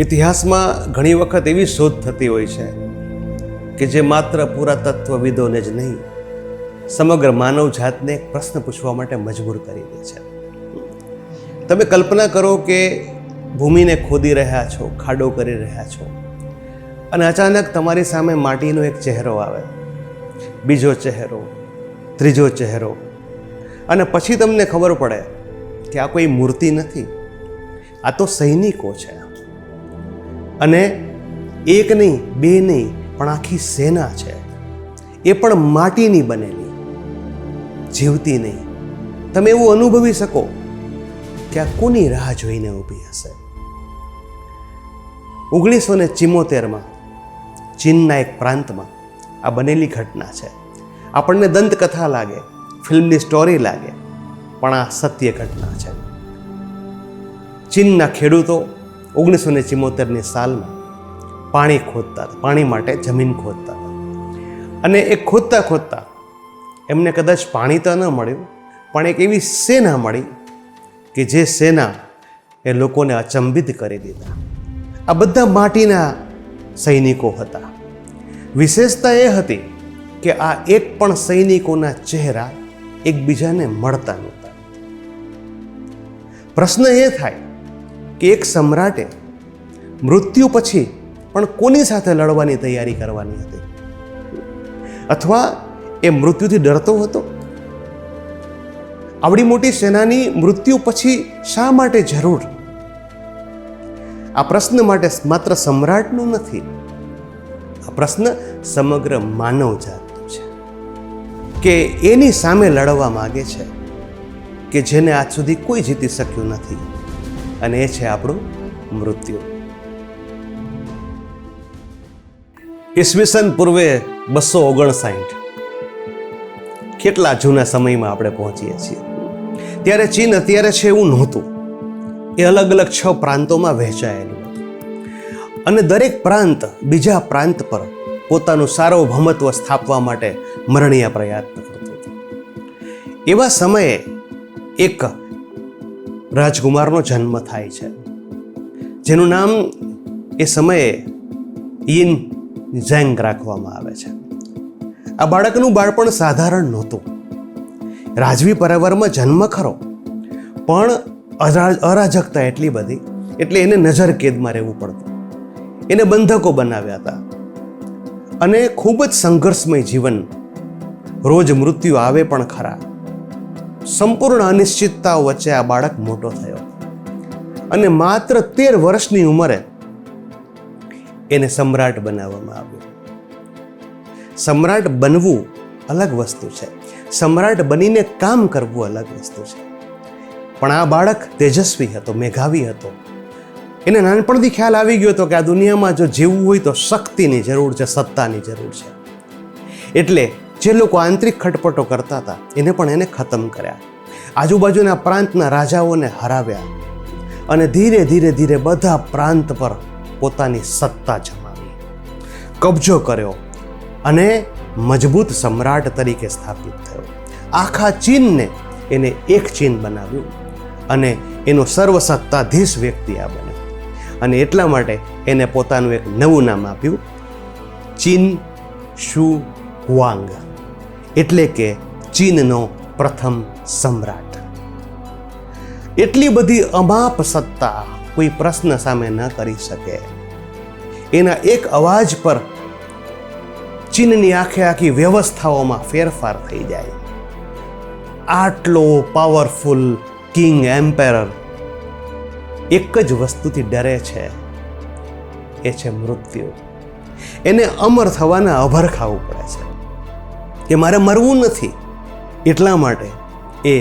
ઇતિહાસમાં ઘણી વખત એવી શોધ થતી હોય છે કે જે માત્ર પુરાતત્વવિદોને જ નહીં, સમગ્ર માનવ જાતને એક પ્રશ્ન પૂછવા માટે મજબૂર કરી દે છે. તમે કલ્પના કરો કે ભૂમિને ખોદી રહ્યા છો, ખાડો કરી રહ્યા છો, અને અચાનક તમારી સામે માટીનો એક ચહેરો આવે, બીજો ચહેરો, ત્રીજો ચહેરો, અને પછી તમને ખબર પડે કે આ કોઈ મૂર્તિ નથી, આ તો સૈનિકો છે. અને એક નહીં, બે નહીં, પણ આખી સેના છે, એ પણ માટીની બનેલી, જીવતી નહીં. તમે એવું અનુભવી શકો કે આ કોની રાહ જોઈને ઊભી હશે. 1974માં ચીનના એક પ્રાંતમાં આ બનેલી ઘટના છે. આપણને દંતકથા લાગે, ફિલ્મની સ્ટોરી લાગે, પણ આ સત્ય ઘટના છે. ચીનના ખેડૂતો 1974ની સાલમાં પાણી ખોદતા હતા, પાણી માટે જમીન ખોદતા હતા. અને એ ખોદતા ખોદતા એમને કદાચ પાણી તો ન મળ્યું, પણ એક એવી સેના મળી કે જે સેના એ લોકોને અચંબિત કરી દીધા. આ બધા માટીના સૈનિકો હતા. વિશેષતા એ હતી કે આ એક પણ સૈનિકોના ચહેરા એકબીજાને મળતા નહોતા. પ્રશ્ન એ થાય કે એક સમ્રાટે મૃત્યુ પછી પણ કોની સાથે લડવાની તૈયારી કરવાની હતી? અથવા એ મૃત્યુથી ડરતો હતો? આવડી મોટી સેનાની મૃત્યુ પછી શા માટે જરૂર? આ પ્રશ્ન માટે માત્ર સમ્રાટનું નથી, આ પ્રશ્ન સમગ્ર માનવ જાતનો છે કે એની સામે લડવા માગે છે કે જેને આજ સુધી કોઈ જીતી શક્યું નથી, અને એ છે આપણું મૃત્યુ. ઈસવીસન પૂર્વે 259, કેટલા જૂના સમયમાં આપણે પહોંચીએ છીએ. ત્યારે ચીન અત્યારે છે એવું નહોતું. એ અલગ અલગ 6 પ્રાંતોમાં વહેંચાયેલું હતું, અને દરેક પ્રાંત બીજા પ્રાંત પર પોતાનું સાર્વભૌમત્વ સ્થાપવા માટે મરણીય પ્રયત્ન કરતો હતો. એવા સમયે એક રાજકુમારનો જન્મ થાય છે, જેનું નામ એ સમયે યિન ઝેંગ રાખવામાં આવે છે. આ બાળકનું બાળપણ સાધારણ નહોતું. રાજવી પરિવારમાં જન્મ ખરો, પણ અરાજકતા એટલી બધી, એટલે એને નજર કેદમાં રહેવું પડતું. એને બંધકો બનાવ્યા હતા, અને ખૂબ જ સંઘર્ષમય જીવન. રોજ મૃત્યુ આવે પણ ખરા. સંપૂર્ણ અનિશ્ચિતતાઓ વચ્ચે આ બાળક મોટો થયો, અને માત્ર 13 વર્ષની ઉંમરે એને સમ્રાટ બનાવવામાં આવ્યો. સમ્રાટ બનવું અલગ વસ્તુ છે, સમ્રાટ બનીને કામ કરવું અલગ વસ્તુ છે. પણ આ બાળક તેજસ્વી હતો, મેધાવી હતો. એને નાનપણથી ખ્યાલ આવી ગયો હતો કે આ દુનિયામાં જો જીવવું હોય તો શક્તિની જરૂર છે, સત્તાની જરૂર છે. એટલે જે લોકો આંતરિક ખટપટો કરતા હતા એને પણ એને ખતમ કર્યા. આજુબાજુના પ્રાંતના રાજાઓને હરાવ્યા, અને ધીરે ધીરે ધીરે બધા પ્રાંત પર પોતાની સત્તા જમાવી, કબજો કર્યો, અને મજબૂત સમ્રાટ તરીકે સ્થાપિત થયો. આખા ચીનને એને એક ચીન બનાવ્યું, અને એનો સર્વસત્તાધીશ વ્યક્તિ આ બન્યો. અને એટલા માટે એને પોતાનું એક નવું નામ આપ્યું, ચીન શુ હુઆંગ, એટલે કે ચીનનો પ્રથમ સમ્રાટ. એટલી બધી અમાપ સત્તા કોઈ પ્રશ્ન સામે ન કરી શકે. એના એક અવાજ પર ચીનની આખી વ્યવસ્થાઓમાં ફેરફાર થઈ જાય. આટલો પાવરફુલ કિંગ એમ્પેરર એક જ વસ્તુથી ડરે છે, એ છે મૃત્યુ. એને અમર થવાના અભર ખાવું પડે છે કે મારે મરવું નથી. એટલા માટે એ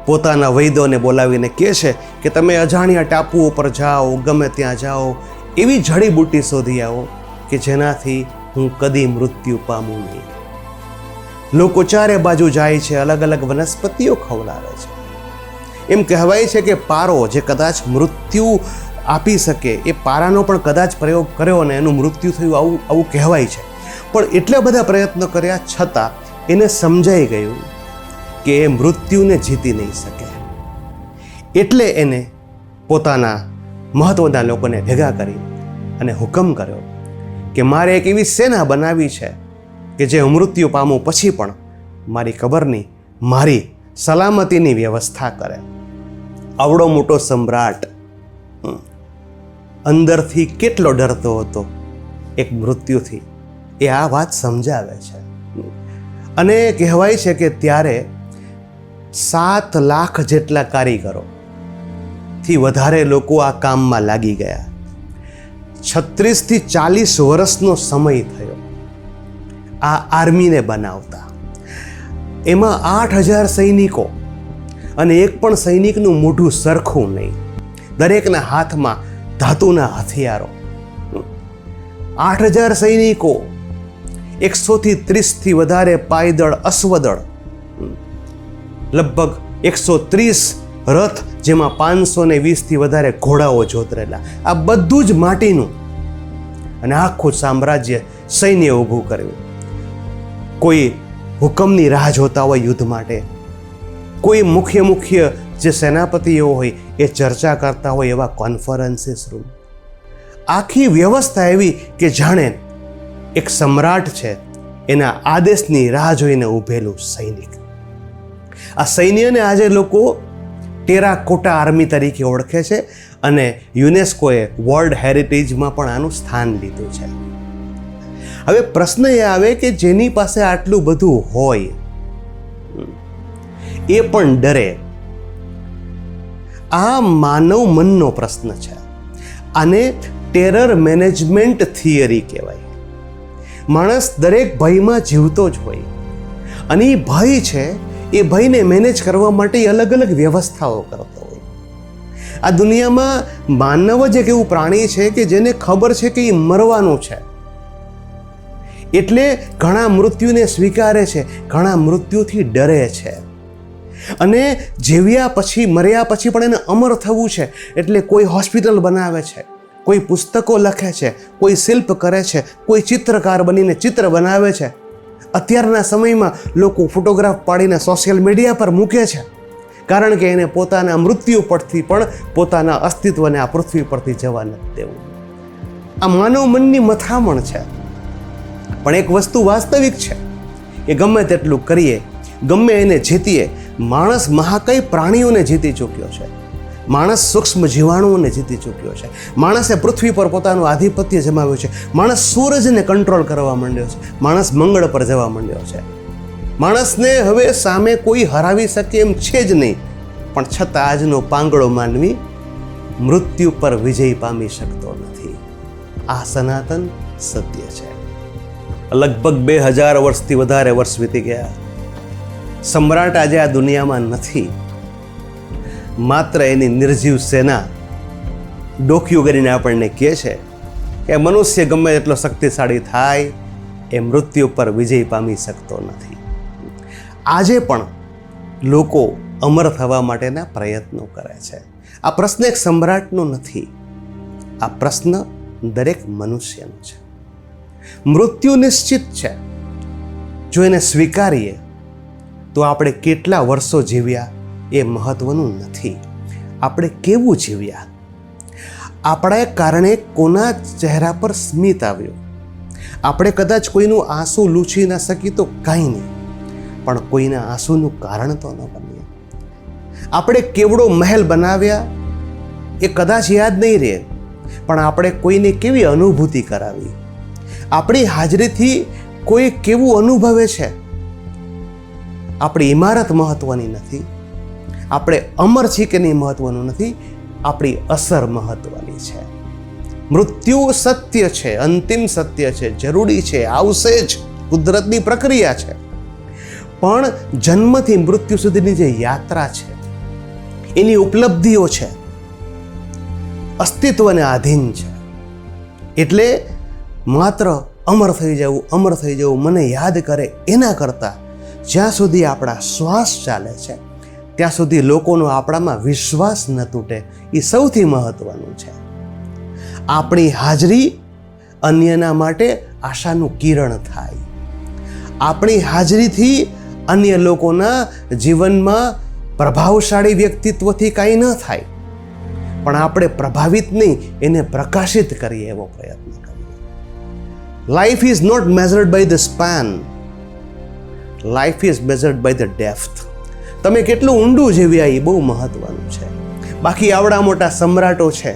પોતાના વૈદોને બોલાવીને કહે છે કે તમે અજાણ્યા ટાપુઓ પર જાઓ, ગમે ત્યાં જાઓ, એવી જડીબુટ્ટી શોધી આવો કે જેનાથી હું કદી મૃત્યુ પામું નહીં. લોકો ચારે બાજુ જાય છે, અલગ અલગ વનસ્પતિઓ ખવડાવે છે. એમ કહેવાય છે કે પારો જે કદાચ મૃત્યુ આપી શકે, એ પારાનો પણ કદાચ પ્રયોગ કર્યો અને એનું મૃત્યુ થયું, આવું કહેવાય છે. પણ એટલા બધા પ્રયત્નો કર્યા છતાં એને સમજાઈ ગયું કે એ મૃત્યુને જીતી નહીં શકે. એટલે એને પોતાના મહત્વના લોકોને ભેગા કરી અને હુકમ કર્યો કે મારે એક એવી સેના બનાવી છે કે જે મૃત્યુ પામું પછી પણ મારી કબરની, મારી સલામતીની વ્યવસ્થા કરે. આવડો મોટો સમ્રાટ અંદરથી કેટલો ડરતો હતો એક મૃત્યુથી, એ આ વાત સમજાવે છે. અને કહેવાય છે કે ત્યારે 7 લાખ જેટલા કારીગરોથી વધારે લોકો આ કામમાં લાગી ગયા. 36 થી 40 વર્ષનો સમય થયો આ આર્મીને બનાવતા. એમાં 8000 સૈનિકો, અને એક પણ સૈનિકનું મોઢું સરખું નહીં, દરેકના હાથમાં ધાતુના હથિયારો. 8000 સૈનિકો, 130 થી વધારે પાયદળ, અશ્વદળ, લગભગ 130 રથ, જેમાં 520 થી વધારે ઘોડાઓ જોતરેલા. આ બધું જ માટીનું. અને આખું સામ્રાજ્ય સૈન્ય ઊભું કર્યું. કોઈ હુકમની રાહ જોતા હોય યુદ્ધ માટે, કોઈ મુખ્ય જે સેનાપતિઓ હોય એ ચર્ચા કરતા હોય એવા કોન્ફરન્સીસ રૂમ. આખી વ્યવસ્થા એવી કે જાણે એક સમ્રાટ છે એના આદેશની રાહ જોઈને ઊભેલું સૈનિક. આ સૈન્યને આજે લોકો ટેરાકોટા આર્મી તરીકે ઓળખે છે અને યુનેસ્કોએ વર્લ્ડ હેરિટેજમાં પણ આનું સ્થાન લીધું છે. હવે પ્રશ્ન એ આવે કે જેની પાસે આટલું બધું હોય એ પણ ડરે. આ માનવ મનનો પ્રશ્ન છે. આને ટેરર મેનેજમેન્ટ થિયરી કહેવાય. માણસ દરેક ભયમાં જીવતો જ હોય, અને એ ભય છે એ ભયને મેનેજ કરવા માટે અલગ અલગ વ્યવસ્થાઓ કરતો હોય. આ દુનિયામાં માનવ જ એક એવું પ્રાણી છે કે જેને ખબર છે કે એ મરવાનું છે, એટલે ઘણા મૃત્યુને સ્વીકારે છે, ઘણા મૃત્યુથી ડરે છે. અને જીવ્યા પછી, મર્યા પછી પણ એને અમર થવું છે, એટલે કોઈ હોસ્પિટલ બનાવે છે, કોઈ પુસ્તકો લખે છે, કોઈ શિલ્પ કરે છે, કોઈ ચિત્રકાર બનીને ચિત્ર બનાવે છે. અત્યારના સમયમાં લોકો ફોટોગ્રાફ પાડીને સોશિયલ મીડિયા પર મૂકે છે, કારણ કે એને પોતાના મૃત્યુ પરથી પણ પોતાના અસ્તિત્વને આ પૃથ્વી પરથી જવા નથી દેવું. આ માનવ મનની મથામણ છે. પણ એક વસ્તુ વાસ્તવિક છે કે ગમે તેટલું કરીએ, ગમે એને જીતીએ, માણસ મહાકાય પ્રાણીઓને જીતી ચૂક્યો છે. માણસ સૂક્ષ્મ જીવાણુઓને જીતી ચૂક્યો છે. માણસે પૃથ્વી પર પોતાનું આધિપત્ય જમાવ્યું છે. માણસ સૂરજને કંટ્રોલ કરવા માંડ્યો છે. માણસ મંગળ પર જવા માંડ્યો છે. માણસને હવે સામે કોઈ હરાવી શકે એમ છે જ નહીં. પણ છતાં આજનો પાંગળો માનવી મૃત્યુ પર વિજય પામી શકતો નથી. આ સનાતન સત્ય છે. લગભગ 2000 વર્ષથી વધારે વર્ષ વીતી ગયા. સમ્રાટ આજે આ દુનિયામાં નથી. માત્ર એની નિર્જીવ સેના ડોકિયું કરીને આપણને કહે છે કે મનુષ્ય ગમે એટલો શક્તિશાળી થાય એ મૃત્યુ પર વિજય પામી શકતો નથી. આજે પણ લોકો અમર થવા માટેના પ્રયત્નો કરે છે. આ પ્રશ્ન એક સમ્રાટનો નથી, આ પ્રશ્ન દરેક મનુષ્યનો છે. મૃત્યુ નિશ્ચિત છે. જો એને સ્વીકારીએ તો આપણે કેટલા વર્ષો જીવ્યા એ મહત્વનું નથી, આપણે કેવું જીવ્યા. આપણા કારણે કોના ચહેરા પર સ્મિત આવ્યું. આપણે કદાચ કોઈનું આંસુ લૂછી ન શકી તો કાંઈ નહીં, પણ કોઈના આંસુનું કારણ તો ન બનીએ. આપણે કેવડો મહેલ બનાવ્યા એ કદાચ યાદ નહીં રહે, પણ આપણે કોઈને કેવી અનુભૂતિ કરાવી. આપણી હાજરીથી કોઈ કેવું અનુભવે છે. આપણી ઇમારત મહત્વની નથી, આપણે અમર છીએ કે નહીં મહત્વનું નથી, આપણી અસર મહત્વની છે. મૃત્યુ સત્ય છે, અંતિમ સત્ય છે, જરૂરી છે, આવશે જ, કુદરતની પ્રક્રિયા છે. પણ જન્મથી મૃત્યુ સુધીની જે યાત્રા છે, એની ઉપલબ્ધિઓ છે, અસ્તિત્વને આધીન છે. એટલે માત્ર અમર થઈ જવું, મને યાદ કરે એના કરતાં જ્યાં સુધી આપણા શ્વાસ ચાલે છે ત્યાં સુધી લોકોનો આપણામાં વિશ્વાસ ન તૂટે, એ સૌથી મહત્વનું છે. આપણી હાજરી અન્યના માટે આશાનું કિરણ થાય. આપણી હાજરીથી અન્ય લોકોના જીવનમાં પ્રભાવશાળી વ્યક્તિત્વથી કાંઈ ન થાય, પણ આપણે પ્રભાવિત નહીં, એને પ્રકાશિત કરીએ એવો પ્રયત્ન કરીએ. Life is not measured by the span, life is measured by the depth. તમે કેટલું ઊંડું જીવ્યા એ બહુ મહત્વનું છે. બાકી આવડા મોટા સમ્રાટો છે,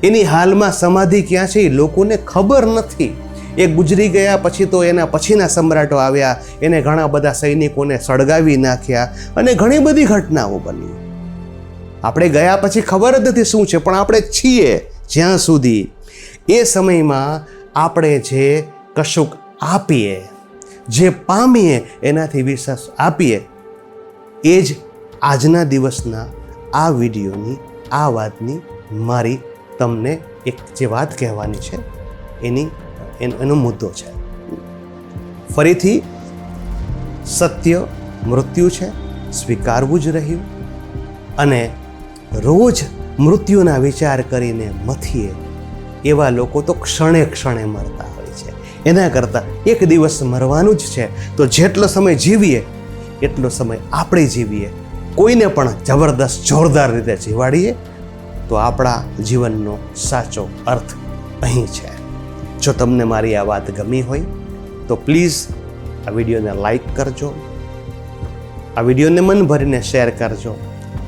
એની હાલમાં સમાધિ ક્યાં છે એ લોકોને ખબર નથી. એ ગુજરી ગયા પછી તો એના પછીના સમ્રાટો આવ્યા, એને ઘણા બધા સૈનિકોને સળગાવી નાખ્યા અને ઘણી બધી ઘટનાઓ બની. આપણે ગયા પછી ખબર જ નથી શું છે, પણ આપણે છીએ જ્યાં સુધી એ સમયમાં આપણે જે કશુંક આપીએ, જે પામીએ, એનાથી વિશ્વાસ આપીએ, એ જ આજના દિવસના આ વિડીયોની આ વાતની મારી તમને એક જે વાત કહેવાની છે એનો મુદ્દો છે. ફરીથી સત્ય મૃત્યુ છે, સ્વીકારવું જ રહ્યું. અને રોજ મૃત્યુના વિચાર કરીને મથીએ એવા લોકો તો ક્ષણે ક્ષણે મરતા હોય છે. એના કરતાં એક દિવસ મરવાનું જ છે, તો જેટલો સમય જીવીએ એટલો સમય આપણે જીવીએ, કોઈને પણ જબરદસ્ત જોરદાર રીતે જીવાડીએ, તો આપણા જીવનનો સાચો અર્થ અહીં છે. જો તમને મારી આ વાત ગમી હોય તો પ્લીઝ આ વિડીયોને લાઈક કરજો, આ વિડીયોને મન ભરીને શેર કરજો,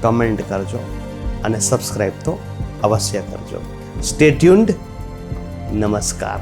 કમેન્ટ કરજો અને સબસ્ક્રાઈબ તો અવશ્ય કરજો. Stay tuned. નમસ્કાર.